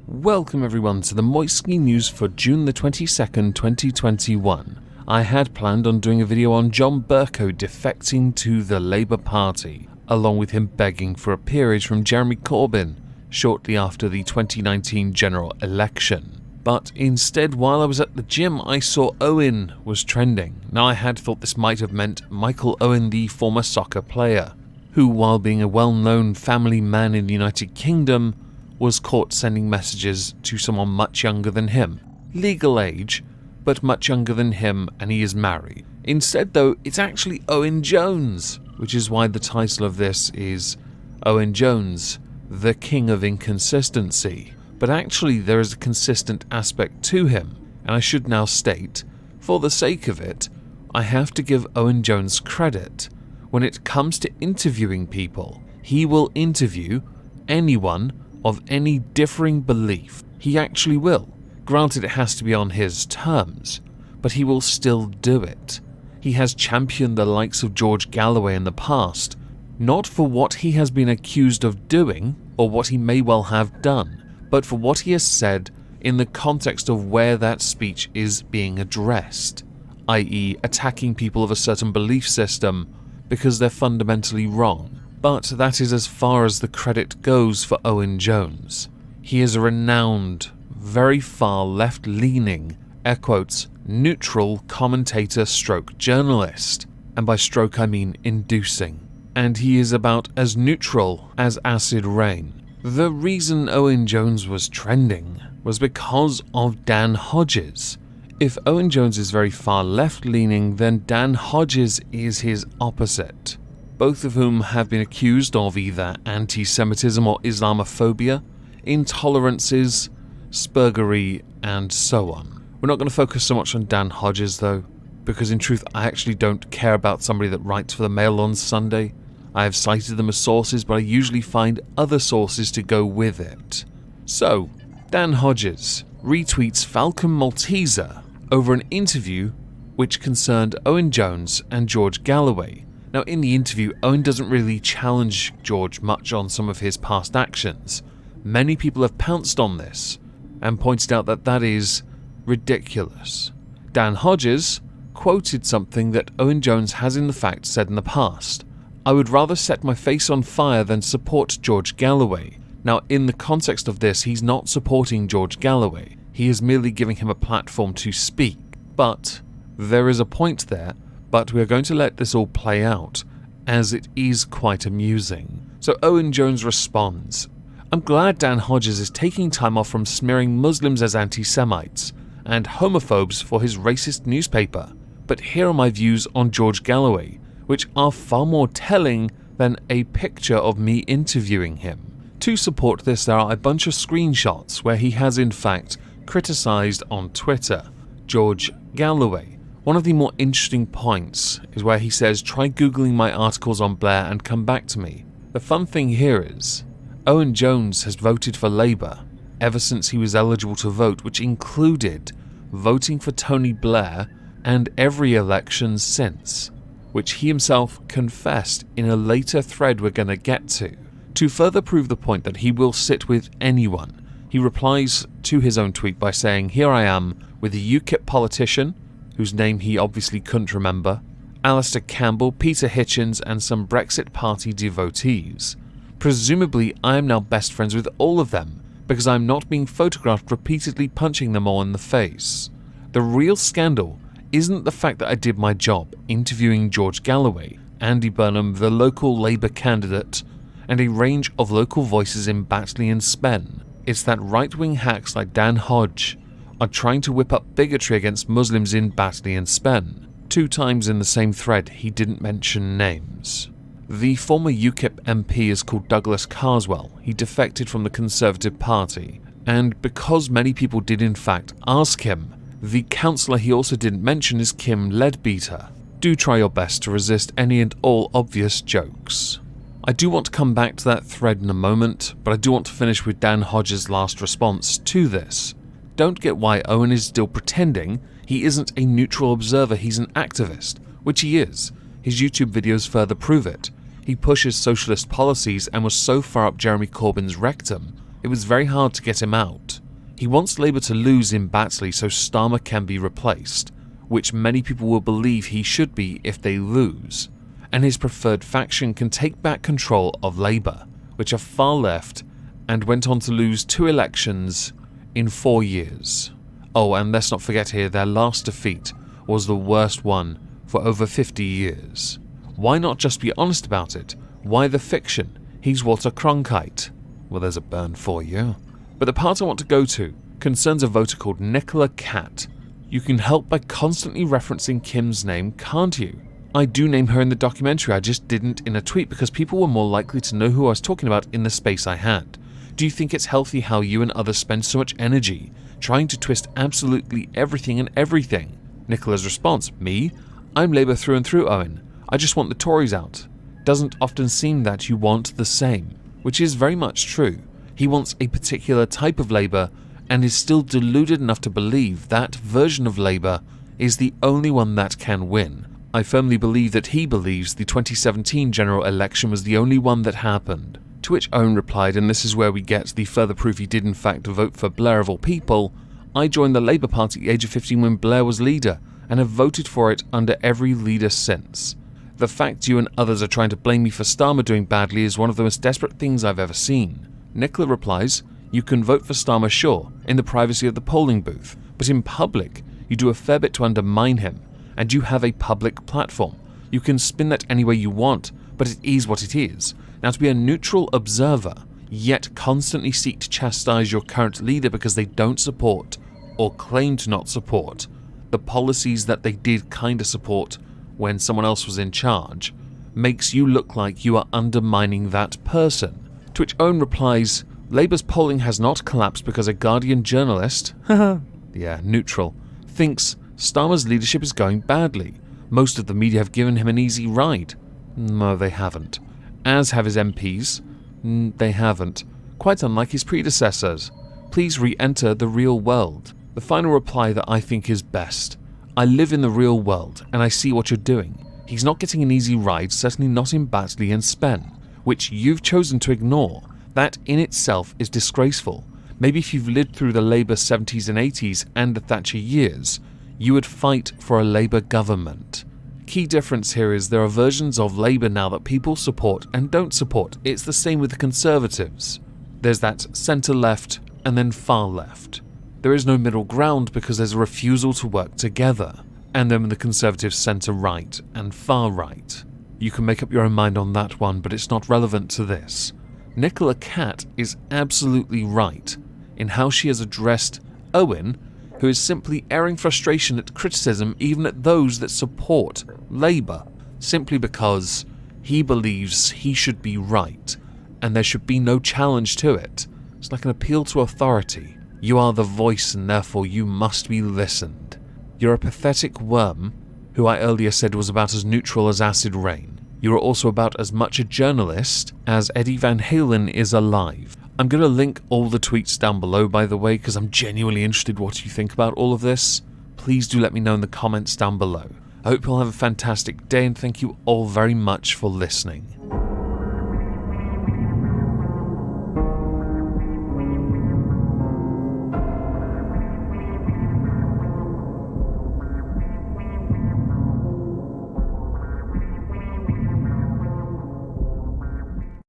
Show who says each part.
Speaker 1: Welcome everyone to the Moisky News for June the 22nd, 2021. I had planned on doing a video on John Bercow defecting to the Labour Party, along with him begging for a peerage from Jeremy Corbyn shortly after the 2019 general election. But instead, while I was at the gym, I saw Owen was trending. Now, I had thought this might have meant Michael Owen, the former soccer player, who, while being a well-known family man in the United Kingdom, was caught sending messages to someone much younger than him. Legal age, but much younger than him, and he is married. Instead, though, it's actually Owen Jones, which is why the title of this is Owen Jones, the King of Inconsistency. But actually, there is a consistent aspect to him, and I should now state, for the sake of it, I have to give Owen Jones credit. When it comes to interviewing people, he will interview anyone of any differing belief. He actually will. Granted, it has to be on his terms, but he will still do it. He has championed the likes of George Galloway in the past, not for what he has been accused of doing or what he may well have done, but for what he has said in the context of where that speech is being addressed, i.e. attacking people of a certain belief system because they're fundamentally wrong. But that is as far as the credit goes for Owen Jones. He is a renowned, very far left-leaning, air quotes, neutral commentator stroke journalist. And by stroke I mean inducing. And he is about as neutral as acid rain. The reason Owen Jones was trending was because of Dan Hodges. If Owen Jones is very far left-leaning, then Dan Hodges is his opposite. Both of whom have been accused of either anti-Semitism or Islamophobia, intolerances, spurgery, and so on. We're not going to focus so much on Dan Hodges though, because in truth I actually don't care about somebody that writes for the Mail on Sunday. I have cited them as sources, but I usually find other sources to go with it. So, Dan Hodges retweets Falcon Malteser over an interview which concerned Owen Jones and George Galloway. Now, in the interview, Owen doesn't really challenge George much on some of his past actions. Many people have pounced on this and pointed out that that is ridiculous. Dan Hodges quoted something that Owen Jones has in fact said in the past. "I would rather set my face on fire than support George Galloway." Now, in the context of this, he's not supporting George Galloway. He is merely giving him a platform to speak. But there is a point there. But we are going to let this all play out, as it is quite amusing. So Owen Jones responds, "I'm glad Dan Hodges is taking time off from smearing Muslims as anti-Semites and homophobes for his racist newspaper. But here are my views on George Galloway, which are far more telling than a picture of me interviewing him." To support this, there are a bunch of screenshots where he has in fact criticised on Twitter George Galloway. One of the more interesting points is where he says, "Try googling my articles on Blair and come back to me." The fun thing here is, Owen Jones has voted for Labour ever since he was eligible to vote, which included voting for Tony Blair and every election since, which he himself confessed in a later thread we're going to get to. To further prove the point that he will sit with anyone, he replies to his own tweet by saying, "Here I am with a UKIP politician," whose name he obviously couldn't remember, Alistair Campbell, Peter Hitchens, and some Brexit Party devotees. Presumably, I am now best friends with all of them, because I am not being photographed repeatedly punching them all in the face. The real scandal isn't the fact that I did my job interviewing George Galloway, Andy Burnham, the local Labour candidate, and a range of local voices in Batley and Spen. It's that right-wing hacks like Dan Hodge are trying to whip up bigotry against Muslims in Batley and Spen. 2 times in the same thread, he didn't mention names. The former UKIP MP is called Douglas Carswell. He defected from the Conservative Party, and because many people did in fact ask him, the councillor he also didn't mention is Kim Leadbeater. Do try your best to resist any and all obvious jokes. I do want to come back to that thread in a moment, but I do want to finish with Dan Hodges' last response to this. don't get why Owen is still pretending he isn't a neutral observer, he's an activist, which he is. His YouTube videos further prove it. He pushes socialist policies and was so far up Jeremy Corbyn's rectum, it was very hard to get him out. He wants Labour to lose in Batley so Starmer can be replaced, which many people will believe he should be if they lose, and his preferred faction can take back control of Labour, which are far left and went on to lose 2 elections in 4 years. Oh, and let's not forget here, their last defeat was the worst one for over 50 years. Why not just be honest about it? Why the fiction? He's Walter Cronkite. Well, there's a burn for you. But the part I want to go to concerns a voter called Nicola Catt. You can help by constantly referencing Kim's name, can't you? I do name her in the documentary, I just didn't in a tweet because people were more likely to know who I was talking about in the space I had. Do you think it's healthy how you and others spend so much energy trying to twist absolutely everything and everything? Nicola's response, me? I'm Labour through and through, Owen. I just want the Tories out. Doesn't often seem that you want the same, which is very much true. He wants a particular type of Labour and is still deluded enough to believe that version of Labour is the only one that can win. I firmly believe that he believes the 2017 general election was the only one that happened. To which Owen replied, and this is where we get the further proof he did in fact vote for Blair of all people, I joined the Labour Party at the age of 15 when Blair was leader, and have voted for it under every leader since. The fact you and others are trying to blame me for Starmer doing badly is one of the most desperate things I've ever seen. Nicola replies, you can vote for Starmer, sure, in the privacy of the polling booth, but in public, you do a fair bit to undermine him, and you have a public platform. You can spin that any way you want, but it is what it is. Now, to be a neutral observer, yet constantly seek to chastise your current leader because they don't support, or claim to not support, the policies that they did kinda support when someone else was in charge, makes you look like you are undermining that person. To which Owen replies, Labour's polling has not collapsed because a Guardian journalist, yeah, neutral, thinks Starmer's leadership is going badly. Most of the media have given him an easy ride. No, they haven't. As have his MPs. They haven't. Quite unlike his predecessors. Please re-enter the real world. The final reply that I think is best. I live in the real world, and I see what you're doing. He's not getting an easy ride, certainly not in Batley and Spen, which you've chosen to ignore. That in itself is disgraceful. Maybe if you've lived through the Labour 70s and 80s and the Thatcher years, you would fight for a Labour government. Key difference here is there are versions of Labour now that people support and don't support. It's the same with the Conservatives. There's that centre-left and then far-left. There is no middle ground because there's a refusal to work together. And then the Conservatives centre-right and far-right. You can make up your own mind on that one, but it's not relevant to this. Nicola Catt is absolutely right in how she has addressed Owen, who is simply airing frustration at criticism even at those that support Labour, simply because he believes he should be right, and there should be no challenge to it. It's like an appeal to authority. You are the voice and therefore you must be listened. You're a pathetic worm, who I earlier said was about as neutral as acid rain. You are also about as much a journalist as Eddie Van Halen is alive. I'm going to link all the tweets down below, by the way, because I'm genuinely interested what you think about all of this. Please do let me know in the comments down below. I hope you'll have a fantastic day, and thank you all very much for listening.